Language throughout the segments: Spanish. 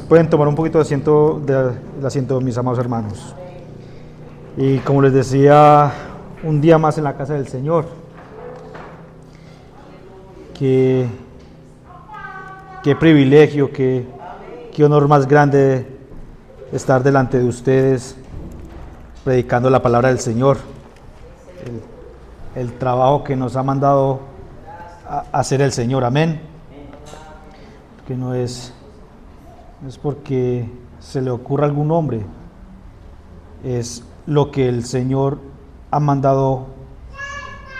Pueden tomar un poquito de asiento, mis amados hermanos. Y como les decía, un día más en la casa del Señor. Qué privilegio, qué honor más grande estar delante de ustedes predicando la palabra del Señor. El trabajo que nos ha mandado a hacer el Señor, amén. Que no es porque se le ocurra a algún hombre, es lo que el Señor ha mandado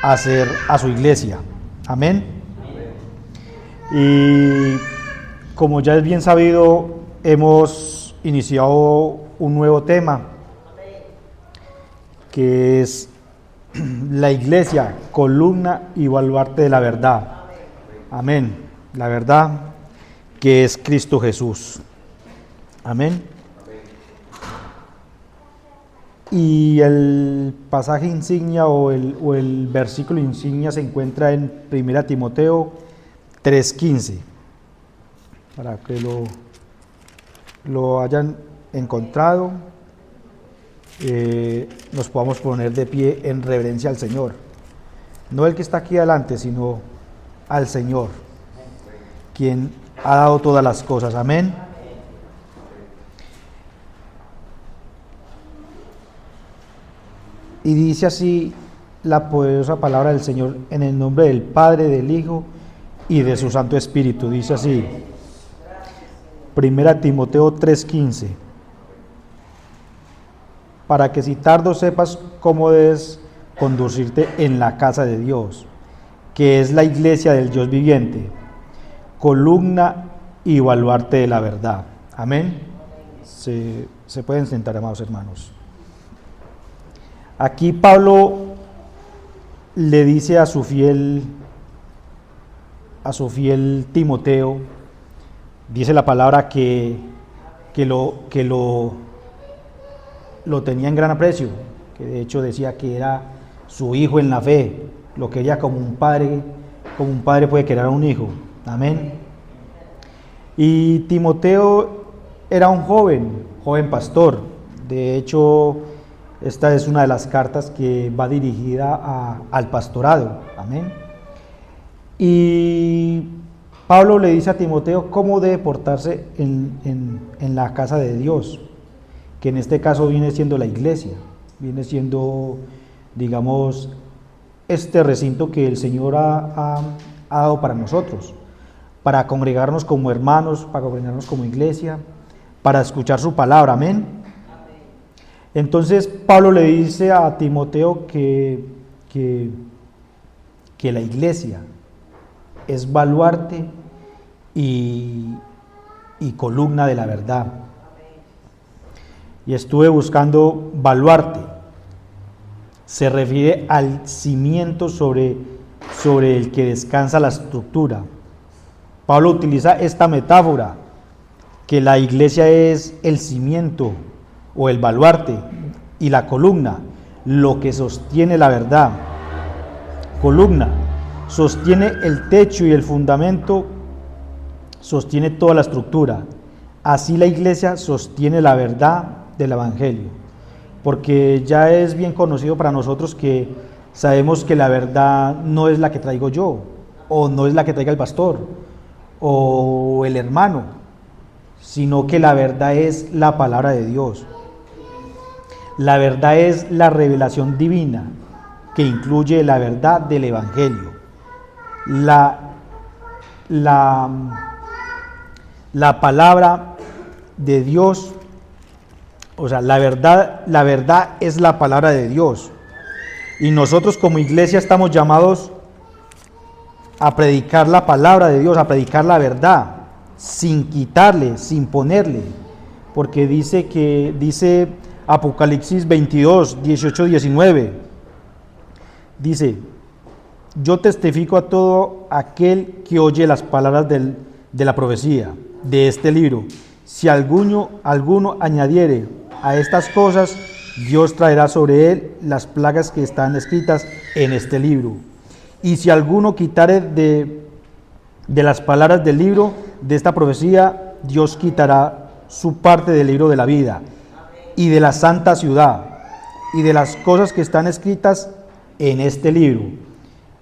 a hacer a su iglesia, amén. Y como ya es bien sabido, hemos iniciado un nuevo tema, que es la iglesia, columna y baluarte de la verdad, amén. La verdad que es Cristo Jesús, amén. Y el pasaje insignia o el versículo insignia se encuentra en 1 Timoteo 3:15, para que lo hayan encontrado, nos podamos poner de pie en reverencia al Señor, no el que está aquí adelante, sino al Señor, quien ha dado todas las cosas, amén. Y dice así la poderosa palabra del Señor, en el nombre del Padre, del Hijo y de su Santo Espíritu. Dice así, 1 Timoteo 3:15, para que si tardo sepas cómo debes conducirte en la casa de Dios, que es la iglesia del Dios viviente, columna y baluarte de la verdad. Amén. Se pueden sentar, amados hermanos. Aquí Pablo le dice a su fiel Timoteo, dice la palabra que lo tenía en gran aprecio, que de hecho decía que era su hijo en la fe, lo quería como un padre puede querer a un hijo, amén. Y Timoteo era un joven pastor. De hecho, esta es una de las cartas que va dirigida al pastorado, amén. Y Pablo le dice a Timoteo cómo debe portarse en la casa de Dios, que en este caso viene siendo la iglesia, viene siendo, digamos, este recinto que el Señor ha dado para nosotros, para congregarnos como hermanos, para congregarnos como iglesia, para escuchar su palabra, amén. Entonces Pablo le dice a Timoteo que la iglesia es baluarte y columna de la verdad. Y estuve buscando baluarte, se refiere al cimiento sobre el que descansa la estructura. Pablo utiliza esta metáfora, que la iglesia es el cimiento o el baluarte y la columna, lo que sostiene la verdad. Columna sostiene el techo y el fundamento sostiene toda la estructura. Así la iglesia sostiene la verdad del evangelio, porque ya es bien conocido para nosotros que sabemos que la verdad no es la que traigo yo, o no es la que traiga el pastor o el hermano, sino que la verdad es la palabra de Dios. La verdad es la revelación divina que incluye la verdad del evangelio. La palabra de Dios, o sea, la verdad es la palabra de Dios. Y nosotros como iglesia estamos llamados a predicar la palabra de Dios, a predicar la verdad, sin quitarle, sin ponerle, porque dice Apocalipsis 22, 18, 19, dice, yo testifico a todo aquel que oye las palabras de la profecía de este libro, si alguno añadiere a estas cosas, Dios traerá sobre él las plagas que están escritas en este libro. Y si alguno quitare de las palabras del libro de esta profecía, Dios quitará su parte del libro de la vida y de la santa ciudad y de las cosas que están escritas en este libro.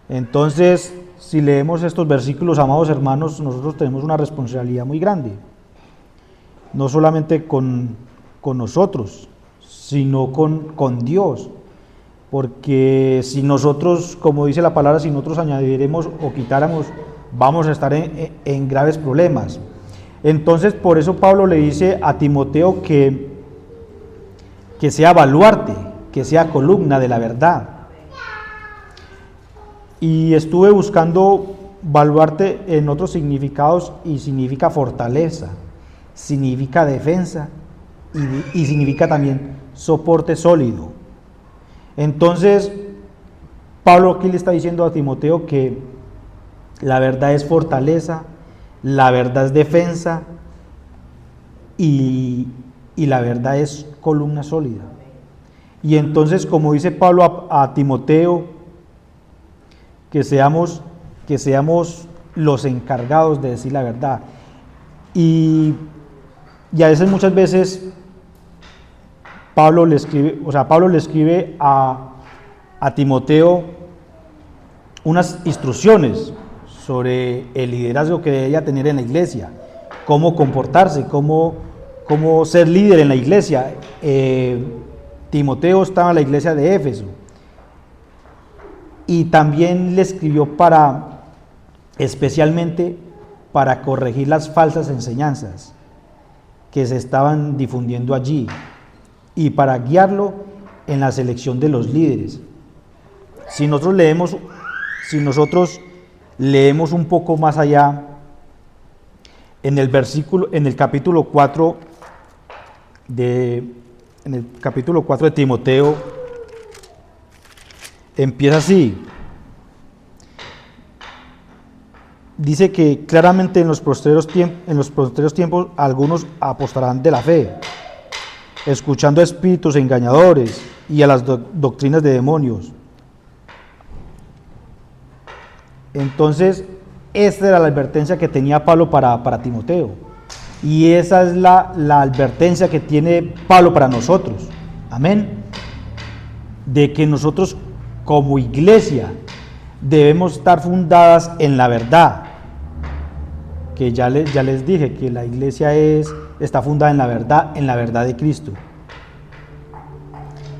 Entonces, si leemos estos versículos, amados hermanos, nosotros tenemos una responsabilidad muy grande, no solamente con nosotros, sino con Dios, porque si nosotros, como dice la palabra, si nosotros añadiremos o quitáramos, vamos a estar en graves problemas. Entonces, por eso Pablo le dice a Timoteo que sea baluarte, que sea columna de la verdad. Y estuve buscando baluarte en otros significados y significa fortaleza, significa defensa y significa también soporte sólido. Entonces, Pablo aquí le está diciendo a Timoteo que la verdad es fortaleza, la verdad es defensa y la verdad es columna sólida. Y entonces, como dice Pablo a Timoteo, que seamos los encargados de decir la verdad. Y a veces, muchas veces, Pablo le escribe a Timoteo unas instrucciones sobre el liderazgo que debía tener en la iglesia, cómo comportarse, cómo ser líder en la iglesia. Timoteo estaba en la iglesia de Éfeso y también le escribió especialmente para corregir las falsas enseñanzas que se estaban difundiendo allí y para guiarlo en la selección de los líderes. Si nosotros leemos un poco más allá, en el capítulo 4 de Timoteo, empieza así. Dice que claramente en los postreros tiempos algunos apostarán de la fe, escuchando a espíritus engañadores y a las doctrinas de demonios. Entonces, esta era la advertencia que tenía Pablo para Timoteo. Y esa es la advertencia que tiene Pablo para nosotros. Amén. De que nosotros como iglesia debemos estar fundadas en la verdad. Que ya les dije que la iglesia está fundada en la verdad de Cristo.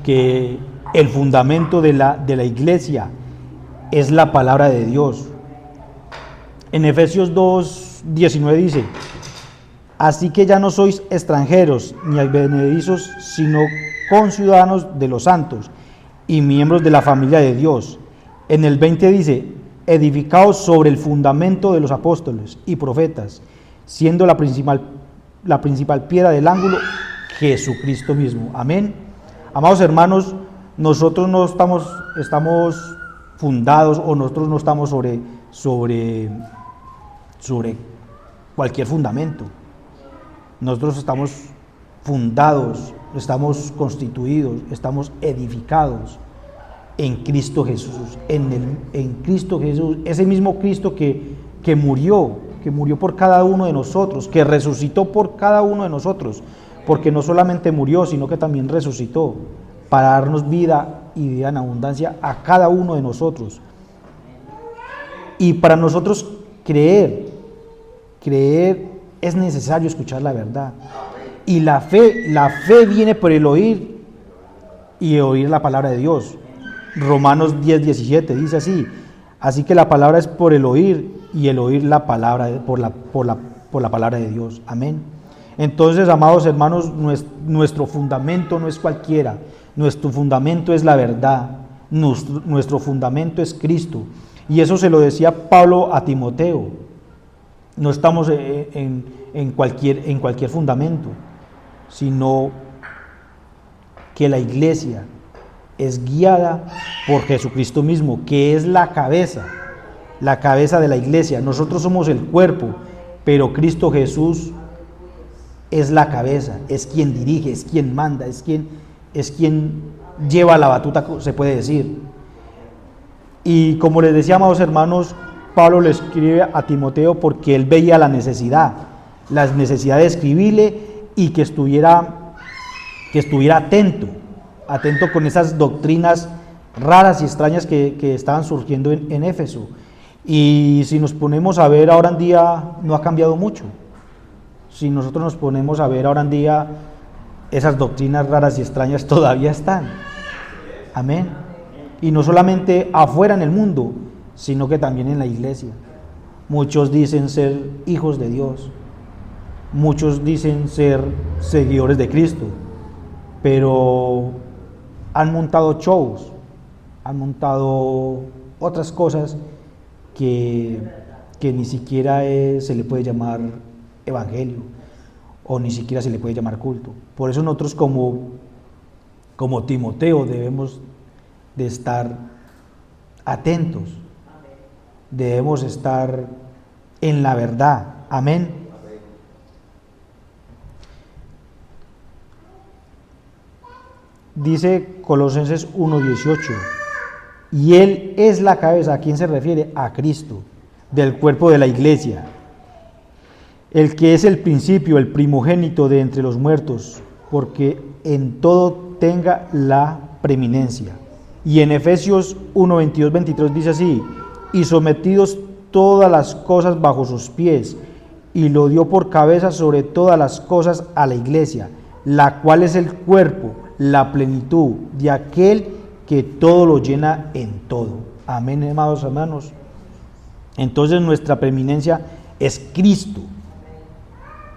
Que el fundamento de la iglesia es la palabra de Dios. En Efesios 2:19 dice: así que ya no sois extranjeros ni advenedizos, sino conciudadanos de los santos y miembros de la familia de Dios. En el 20 dice: edificados sobre el fundamento de los apóstoles y profetas, siendo la principal piedra del ángulo Jesucristo mismo. Amén. Amados hermanos, nosotros no estamos fundados, o nosotros no estamos sobre cualquier fundamento. Nosotros estamos fundados, estamos constituidos, estamos edificados en Cristo Jesús, en Cristo Jesús, ese mismo Cristo que murió por cada uno de nosotros, que resucitó por cada uno de nosotros, porque no solamente murió, sino que también resucitó para darnos vida y vida en abundancia a cada uno de nosotros. Y para nosotros creer es necesario escuchar la verdad. Y la fe viene por el oír y oír la palabra de Dios. Romanos 10:17 dice así: así que la palabra es por el oír y el oír la palabra por la palabra de Dios. Amén. Entonces, amados hermanos, nuestro fundamento no es cualquiera, nuestro fundamento es la verdad, nuestro fundamento es Cristo. Y eso se lo decía Pablo a Timoteo. No estamos en cualquier fundamento, sino que la iglesia es guiada por Jesucristo mismo, que es la cabeza de la iglesia. Nosotros somos el cuerpo, pero Cristo Jesús es la cabeza, es quien dirige, es quien manda, es quien lleva la batuta, se puede decir. Y como les decía, amados hermanos, Pablo le escribe a Timoteo porque él veía la necesidad las necesidades de escribirle y que estuviera atento con esas doctrinas raras y extrañas que estaban surgiendo en Éfeso. Y si nos ponemos a ver ahora en día, no ha cambiado mucho. Si nosotros nos ponemos a ver ahora en día, esas doctrinas raras y extrañas todavía están. Amén. Y no solamente afuera en el mundo, sino que también en la iglesia. Muchos dicen ser hijos de Dios, muchos dicen ser seguidores de Cristo, pero han montado shows, han montado otras cosas que ni siquiera se le puede llamar evangelio, o ni siquiera se le puede llamar culto. Por eso nosotros como Timoteo debemos de estar atentos, debemos estar en la verdad. Amén. Dice Colosenses 1:18, y Él es la cabeza. ¿A quién se refiere? A Cristo, del cuerpo de la iglesia, el que es el principio, el primogénito de entre los muertos, porque en todo tenga la preeminencia. Y en Efesios 1:22-23 dice así, y sometidos todas las cosas bajo sus pies, y lo dio por cabeza sobre todas las cosas a la iglesia, la cual es el cuerpo, la plenitud de aquel que todo lo llena en todo. Amén, amados hermanos. Entonces nuestra preeminencia es Cristo.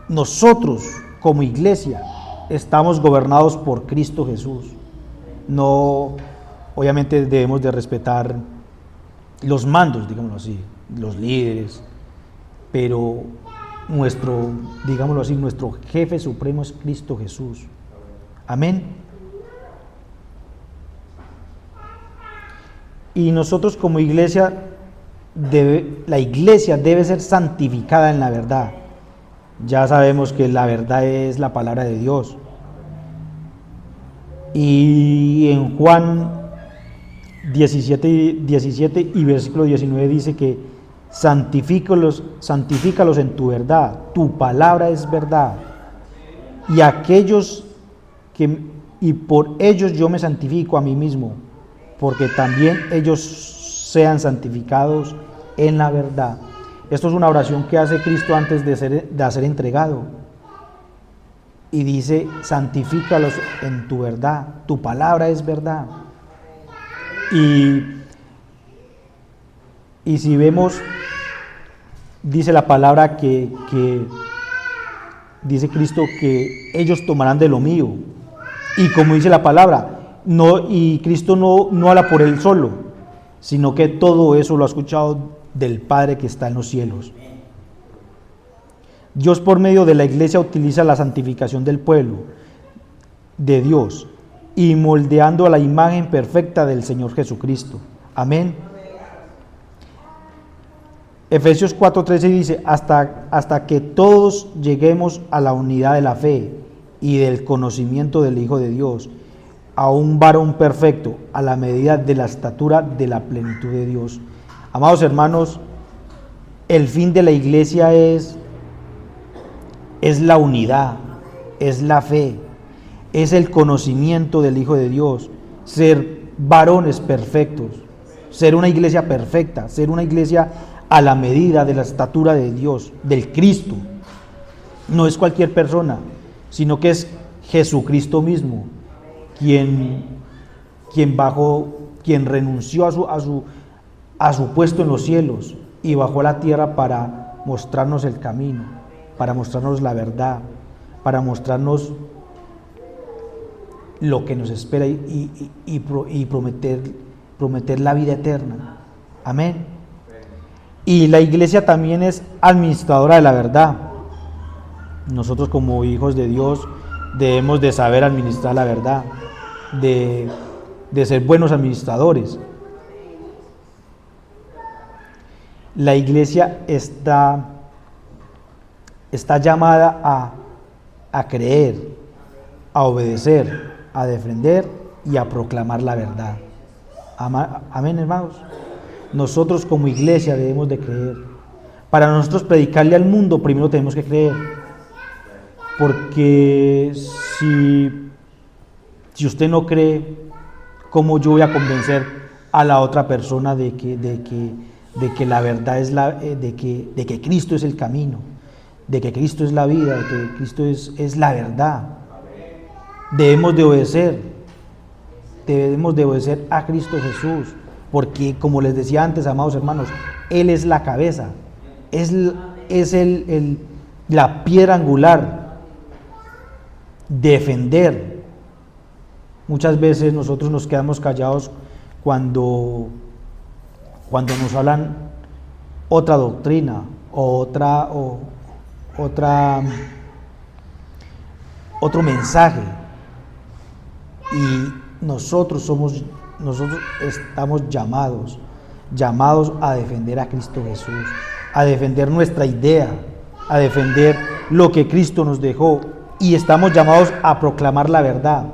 Nosotros como iglesia estamos gobernados por Cristo Jesús. No, obviamente debemos de respetar los mandos, digámoslo así, los líderes, pero digámoslo así, nuestro jefe supremo es Cristo Jesús. Amén. Y nosotros como iglesia, la iglesia debe ser santificada en la verdad. Ya sabemos que la verdad es la palabra de Dios. Y en Juan 17 y versículo 19 dice que santifícalos en tu verdad, tu palabra es verdad. Y por ellos yo me santifico a mí mismo, porque también ellos sean santificados en la verdad. Esto es una oración que hace Cristo antes de ser entregado. Y dice, santifícalos en tu verdad, tu palabra es verdad. Y si vemos, dice la palabra que dice Cristo que ellos tomarán de lo mío. Y como dice la palabra, y Cristo no habla por él solo, sino que todo eso lo ha escuchado del Padre que está en los cielos. Dios por medio de la iglesia utiliza la santificación del pueblo de Dios y moldeando a la imagen perfecta del Señor Jesucristo. Amén. Efesios 4:13 dice, hasta que todos lleguemos a la unidad de la fe y del conocimiento del Hijo de Dios, a un varón perfecto, a la medida de la estatura de la plenitud de Dios. Amados hermanos, el fin de la iglesia es la unidad, es la fe, es el conocimiento del Hijo de Dios, ser varones perfectos, ser una iglesia perfecta, ser una iglesia a la medida de la estatura de Dios, del Cristo. No es cualquier persona, sino que es Jesucristo mismo, quien renunció a su puesto en los cielos y bajó a la tierra para mostrarnos el camino, para mostrarnos la verdad, para mostrarnos lo que nos espera y prometer la vida eterna. Amén. Y la iglesia también es administradora de la verdad. Nosotros como hijos de Dios debemos de saber administrar la verdad, de ser buenos administradores. La iglesia está llamada a creer, a obedecer, a defender y a proclamar la verdad. Amén, hermanos. Nosotros como iglesia debemos de creer. Para nosotros predicarle al mundo, primero tenemos que creer. porque si usted no cree, ¿cómo yo voy a convencer a la otra persona de que la verdad es de que Cristo es el camino, de que Cristo es la vida, de que Cristo es la verdad? Debemos de obedecer a Cristo Jesús, porque como les decía antes, amados hermanos, Él es la cabeza, es la piedra angular. Defender. Muchas veces nosotros nos quedamos callados cuando nos hablan otra doctrina o otro mensaje, y nosotros estamos llamados a defender a Cristo Jesús, a defender nuestra idea, a defender lo que Cristo nos dejó, y estamos llamados a proclamar la verdad,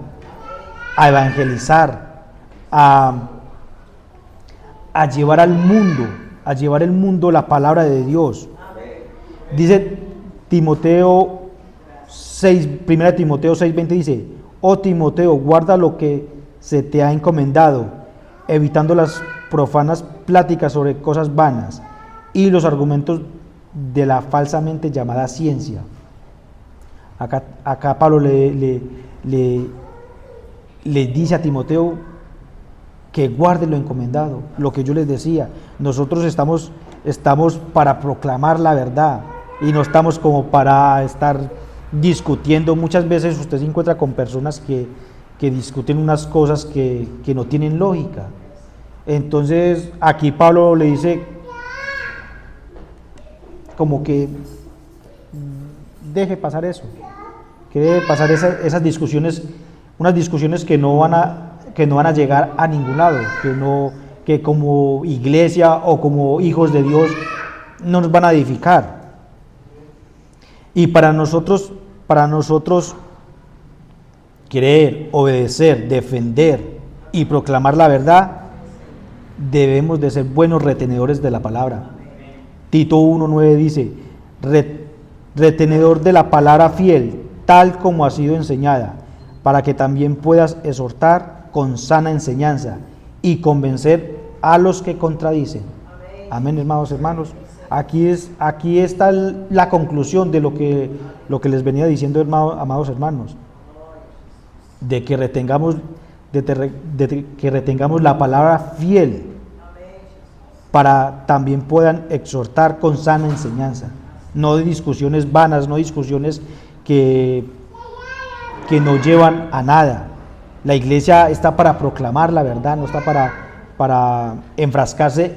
a evangelizar, a llevar al mundo la palabra de Dios. Dice Timoteo 6, 1 Timoteo 6:20 dice: oh Timoteo, guarda lo que se te ha encomendado, evitando las profanas pláticas sobre cosas vanas y los argumentos de la falsamente llamada ciencia. Acá Pablo le dice a Timoteo que guarde lo encomendado, lo que yo les decía. Nosotros estamos para proclamar la verdad y no estamos como para estar discutiendo. Muchas veces usted se encuentra con personas que discuten unas cosas que no tienen lógica. Entonces aquí Pablo le dice como que deje pasar eso, que debe pasar esas discusiones, unas discusiones que no van a llegar a ningún lado, que como iglesia o como hijos de Dios no nos van a edificar. Y para nosotros creer, obedecer, defender y proclamar la verdad, debemos de ser buenos retenedores de la palabra. Tito 1:9 dice: retenedor de la palabra fiel, tal como ha sido enseñada, para que también puedas exhortar con sana enseñanza y convencer a los que contradicen. Amén, hermanos. Aquí está la conclusión de lo que les venía diciendo, amados hermanos, de que retengamos la palabra fiel, para también puedan exhortar con sana enseñanza. No de discusiones vanas, no discusiones que no llevan a nada. La iglesia está para proclamar la verdad, no está para enfrascarse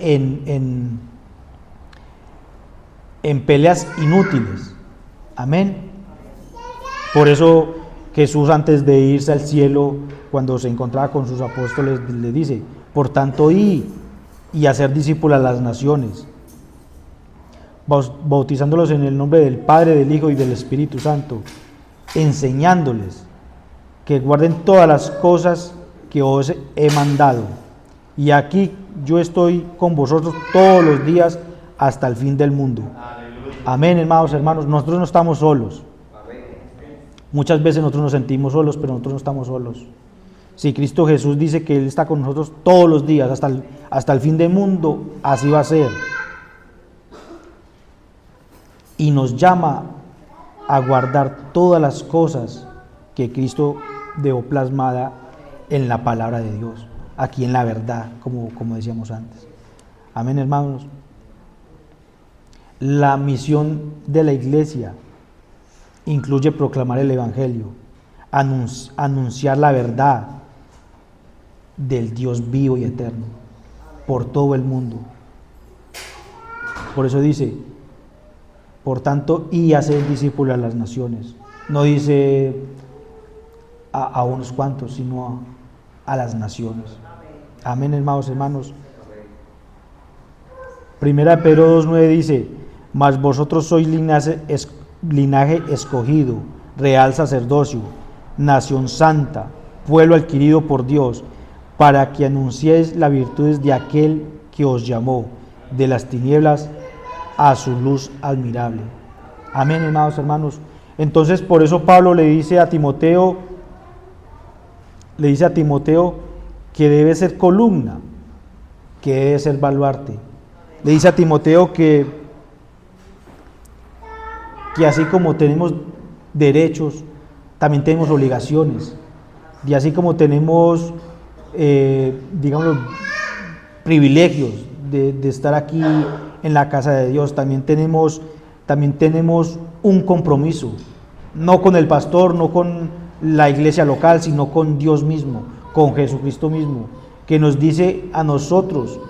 en peleas inútiles. Amén. Por eso Jesús, antes de irse al cielo, cuando se encontraba con sus apóstoles, le dice: por tanto, id y hacer discípulos a las naciones, bautizándolos en el nombre del Padre, del Hijo y del Espíritu Santo, enseñándoles que guarden todas las cosas que os he mandado. Y aquí yo estoy con vosotros todos los días hasta el fin del mundo. Amén, hermanos. Nosotros no estamos solos. Muchas veces nosotros nos sentimos solos, pero nosotros no estamos solos. Si Cristo Jesús dice que Él está con nosotros todos los días hasta el fin del mundo, así va a ser. Y nos llama a guardar todas las cosas que Cristo dejó plasmada en la palabra de Dios, aquí en la verdad, como decíamos antes. Amén, hermanos. La misión de la iglesia incluye proclamar el evangelio, anunciar la verdad del Dios vivo y eterno por todo el mundo. Por eso dice: por tanto, y hacer discípulos a las naciones. No dice a unos cuantos, sino a las naciones. Amén, hermanos. Primera Pedro 2:9 dice: mas vosotros sois linaje escogido, real sacerdocio, nación santa, pueblo adquirido por Dios, para que anunciéis las virtudes de aquel que os llamó de las tinieblas a su luz admirable. Amén, hermanos. Entonces, por eso Pablo le dice a Timoteo que debe ser columna, que debe ser baluarte. Le dice a Timoteo que así como tenemos derechos, también tenemos obligaciones. Y así como tenemos, digamos, privilegios de estar aquí en la casa de Dios, también tenemos un compromiso, no con el pastor, no con la iglesia local, sino con Dios mismo, con Jesucristo mismo, que nos dice a nosotros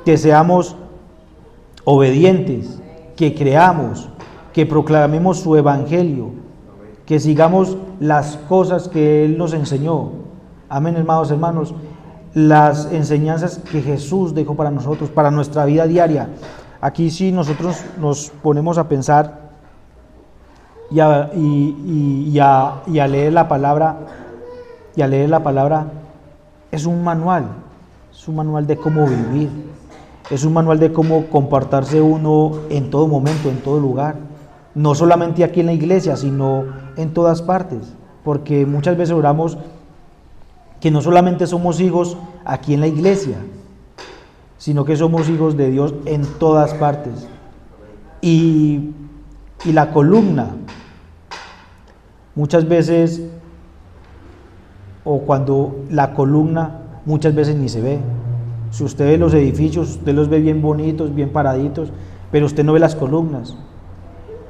que seamos obedientes, que creamos, que proclamemos su evangelio, que sigamos las cosas que Él nos enseñó. Amén, hermanos, las enseñanzas que Jesús dejó para nosotros, para nuestra vida diaria. Aquí sí nosotros nos ponemos a pensar y a leer la palabra, es un manual de cómo vivir, es un manual de cómo comportarse uno en todo momento, en todo lugar, no solamente aquí en la iglesia, sino en todas partes, porque muchas veces oramos que no solamente somos hijos aquí en la iglesia, sino que somos hijos de Dios en todas partes. Y la columna, muchas veces, o cuando la columna muchas veces ni se ve. Si usted ve los edificios, usted los ve bien bonitos, bien paraditos, pero usted no ve las columnas.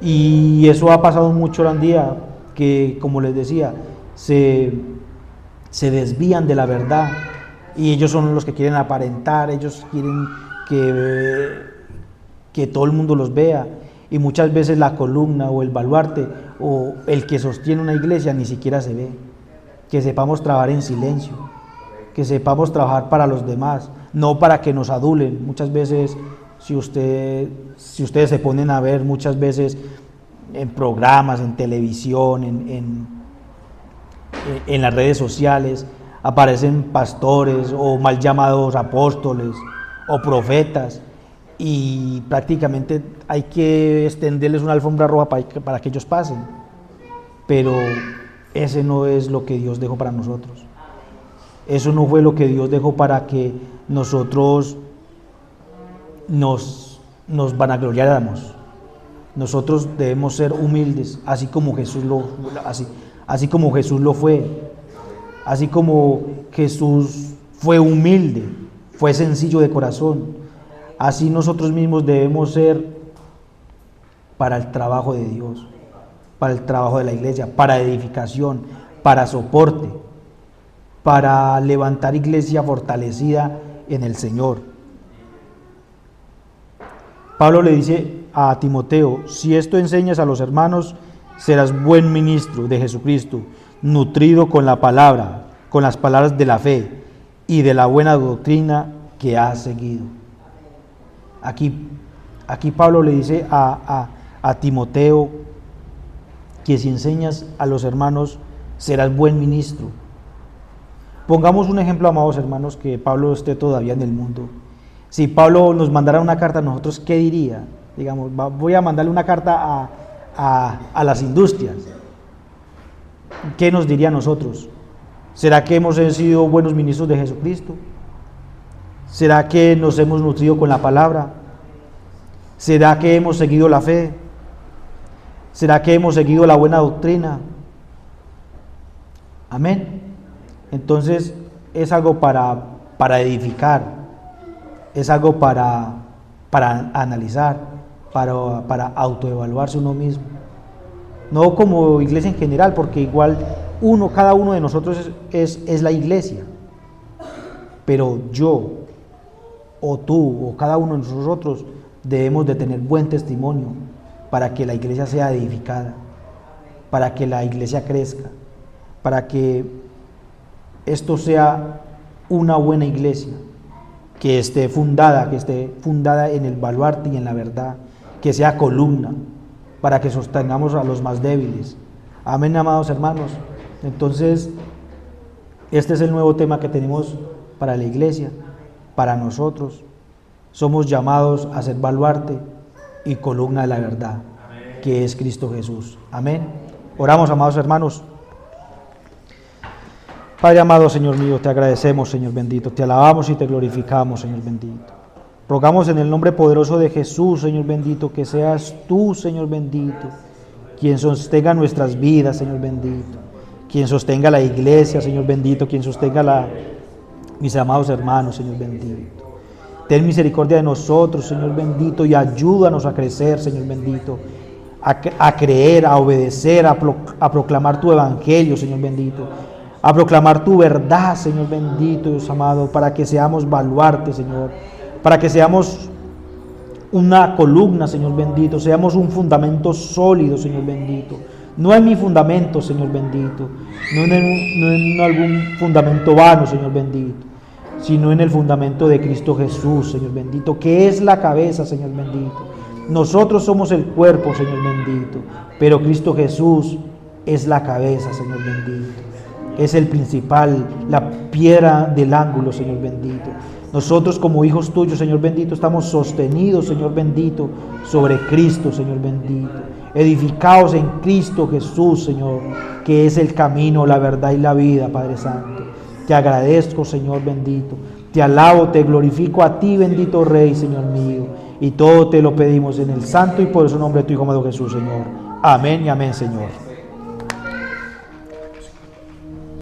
Y eso ha pasado mucho hoy en día, que como les decía, se desvían de la verdad, y ellos son los que quieren aparentar, ellos quieren que todo el mundo los vea, y muchas veces la columna o el baluarte o el que sostiene una iglesia ni siquiera se ve. Que sepamos trabajar en silencio, que sepamos trabajar para los demás, no para que nos adulen. Muchas veces, si ustedes se ponen a ver, muchas veces en programas, en televisión, en las redes sociales, aparecen pastores o mal llamados apóstoles o profetas, y prácticamente hay que extenderles una alfombra roja para que ellos pasen, pero ese no es lo que Dios dejó para nosotros. Eso no fue lo que Dios dejó para que nosotros nos vanagloriáramos. Nosotros debemos ser humildes, así como Jesús lo fue, así como Jesús fue humilde, fue sencillo de corazón. Así nosotros mismos debemos ser para el trabajo de Dios, para el trabajo de la iglesia, para edificación, para soporte, para levantar iglesia fortalecida en el Señor. Pablo le dice a Timoteo: si esto enseñas a los hermanos, serás buen ministro de Jesucristo, nutrido con la palabra, con las palabras de la fe y de la buena doctrina que has seguido. Aquí Pablo le dice a Timoteo que si enseñas a los hermanos, serás buen ministro. Pongamos un ejemplo, amados hermanos, que Pablo esté todavía en el mundo. Si Pablo nos mandara una carta a nosotros, ¿qué diría? Digamos, voy a mandarle una carta a las industrias. ¿Qué nos diría a nosotros? ¿Será que hemos sido buenos ministros de Jesucristo? ¿Será que nos hemos nutrido con la palabra? ¿Será que hemos seguido la fe? ¿Será que hemos seguido la buena doctrina? Amén. Entonces es algo para edificar, es algo para analizar, para autoevaluarse uno mismo. No como iglesia en general, porque igual cada uno de nosotros es la iglesia. Pero yo, o tú, o cada uno de nosotros debemos de tener buen testimonio para que la iglesia sea edificada, para que la iglesia crezca, para que esto sea una buena iglesia, que esté fundada en el baluarte y en la verdad, que sea columna, para que sostengamos a los más débiles. Amén, amados hermanos. Entonces, este es el nuevo tema que tenemos para la iglesia, para nosotros. Somos llamados a ser baluarte y columna de la verdad, que es Cristo Jesús. Amén. Oramos, amados hermanos. Padre amado, Señor mío, te agradecemos, Señor bendito, te alabamos y te glorificamos, Señor bendito. Rogamos en el nombre poderoso de Jesús, Señor bendito, que seas tú, Señor bendito, quien sostenga nuestras vidas, Señor bendito, quien sostenga la iglesia, Señor bendito, quien sostenga mis amados hermanos, Señor bendito. Ten misericordia de nosotros, Señor bendito, y ayúdanos a crecer, Señor bendito, a creer, a obedecer, a proclamar tu evangelio, Señor bendito, a proclamar tu verdad, Señor bendito, Dios amado, para que seamos baluarte, Señor, para que seamos una columna, Señor bendito, seamos un fundamento sólido, Señor bendito, no en mi fundamento, Señor bendito, no en algún fundamento vano, Señor bendito, sino en el fundamento de Cristo Jesús, Señor bendito, que es la cabeza, Señor bendito. Nosotros somos el cuerpo, Señor bendito, pero Cristo Jesús es la cabeza, Señor bendito. Es el principal, la piedra del ángulo, Señor bendito. Nosotros como hijos tuyos, Señor bendito, estamos sostenidos, Señor bendito, sobre Cristo, Señor bendito. Edificados en Cristo Jesús, Señor, que es el camino, la verdad y la vida, Padre Santo. Te agradezco, Señor bendito. Te alabo, te glorifico a ti, bendito Rey, Señor mío. Y todo te lo pedimos en el santo y poderoso nombre de tu Hijo amado Jesús, Señor. Amén y amén, Señor.